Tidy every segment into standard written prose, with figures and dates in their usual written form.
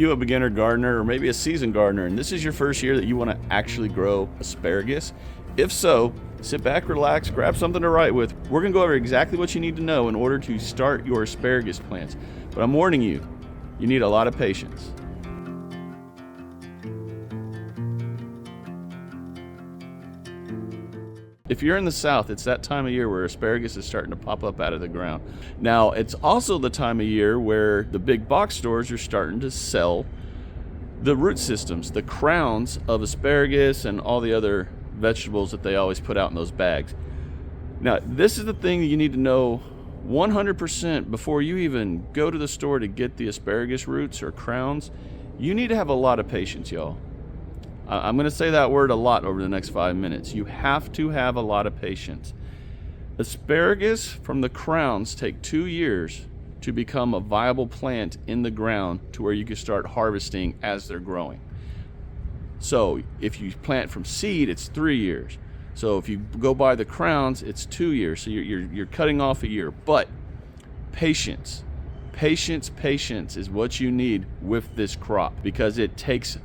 You a beginner gardener or maybe a seasoned gardener, and this is your first year that you want to actually grow asparagus? If so, sit back, relax, grab something to write with. We're going to go over exactly what you need to know in order to start your asparagus plants. But I'm warning you, you need a lot of patience. If you're in the South, it's that time of year where asparagus is starting to pop up out of the ground. Now, it's also the time of year where the big box stores are starting to sell the root systems, the crowns of asparagus and all the other vegetables that they always put out in those bags. Now, this is the thing that you need to know 100% before you even go to the store to get the asparagus roots or crowns. You need to have a lot of patience, y'all. I'm going to say that word a lot over the next 5 minutes. You have to have a lot of patience. Asparagus from the crowns take 2 years to become a viable plant in the ground to where you can start harvesting as they're growing. So if you plant from seed, it's 3 years. So if you go by the crowns, it's 2 years. So you're cutting off a year. But patience is what you need with this crop, because it takes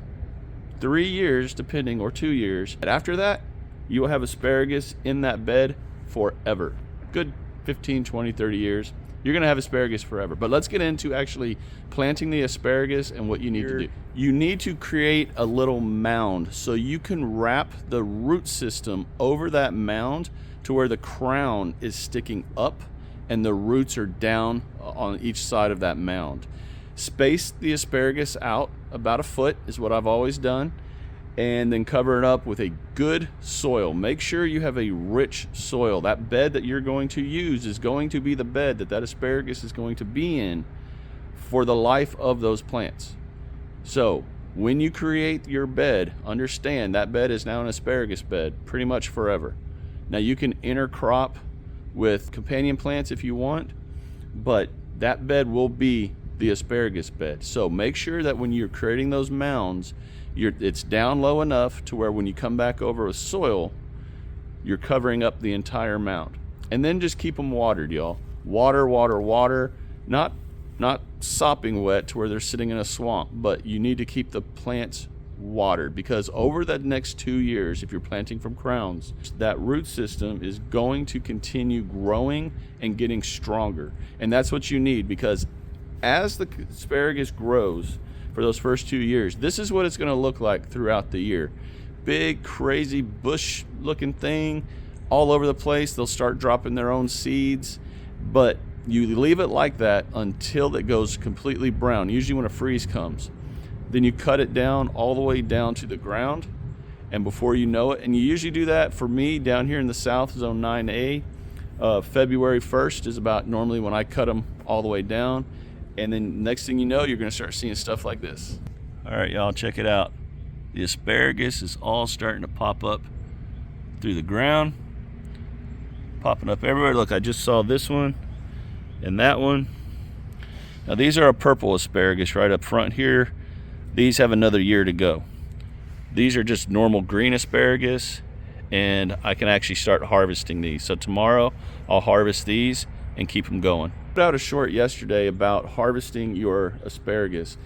3 years depending, or 2 years. And after that, you will have asparagus in that bed forever. Good 15, 20, 30 years. You're gonna have asparagus forever. But let's get into actually planting the asparagus and what you need to do. You need to create a little mound so you can wrap the root system over that mound to where the crown is sticking up and the roots are down on each side of that mound. Space the asparagus out about a foot is what I've always done, and then cover it up with a good soil. Make sure you have a rich soil. That bed that you're going to use is going to be the bed that asparagus is going to be in for the life of those plants. So when you create your bed, understand that bed is now an asparagus bed pretty much forever. Now you can intercrop with companion plants if you want, but that bed will be the asparagus bed. So make sure that when you're creating those mounds, it's down low enough to where when you come back over with soil, you're covering up the entire mound. And then just keep them watered, y'all. Water, not sopping wet to where they're sitting in a swamp, but you need to keep the plants watered, because over the next 2 years, if you're planting from crowns, that root system is going to continue growing and getting stronger. And that's what you need, because as the asparagus grows for those first 2 years, this is what it's going to look like throughout the year. Big, crazy bush looking thing all over the place. They'll start dropping their own seeds, but you leave it like that until it goes completely brown, usually when a freeze comes. Then you cut it down all the way down to the ground, and before you know it, and you usually do that, for me down here in the South, zone 9A, February 1st is about normally when I cut them all the way down. And then next thing you know, you're going to start seeing stuff like this. All right, y'all, check it out. The asparagus is all starting to pop up through the ground, popping up everywhere. Look, I just saw this one and that one. Now these are a purple asparagus right up front here. These have another year to go. These are just normal green asparagus, and I can actually start harvesting these. So tomorrow I'll harvest these and keep them going. I put out a short yesterday about harvesting your asparagus,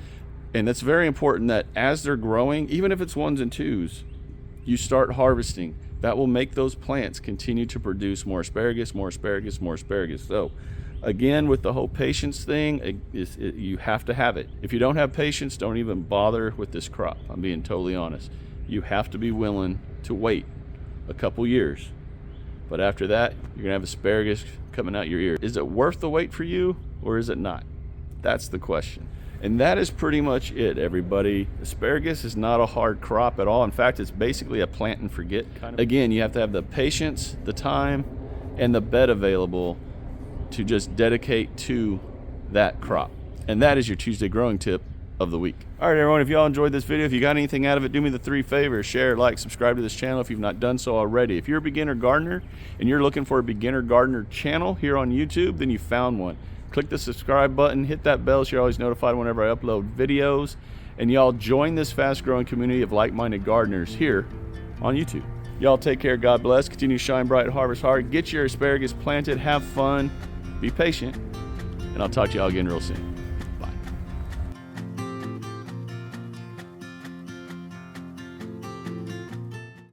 and it's very important that as they're growing, even if it's 1s and 2s, you start harvesting. That will make those plants continue to produce more asparagus. So again, with the whole patience thing, you have to have it. If you don't have patience, don't even bother with this crop. I'm being totally honest. You have to be willing to wait a couple years. But after that, you're gonna have asparagus coming out your ear. Is it worth the wait for you, or is it not? That's the question. And that is pretty much it, everybody. Asparagus is not a hard crop at all. In fact, it's basically a plant and forget kind of. Again, you have to have the patience, the time, and the bed available to just dedicate to that crop. And that is your Tuesday growing tip of the week. All right, everyone, if y'all enjoyed this video, if you got anything out of it, do me the 3 favors: share, like, subscribe to this channel if you've not done so already. If you're a beginner gardener and you're looking for a beginner gardener channel here on YouTube, then you found one. Click the subscribe button, hit that bell so you're always notified whenever I upload videos, and y'all join this fast growing community of like-minded gardeners here on YouTube. Y'all take care, God bless, continue to shine bright, harvest hard, get your asparagus planted, have fun, be patient, and I'll talk to y'all again real soon.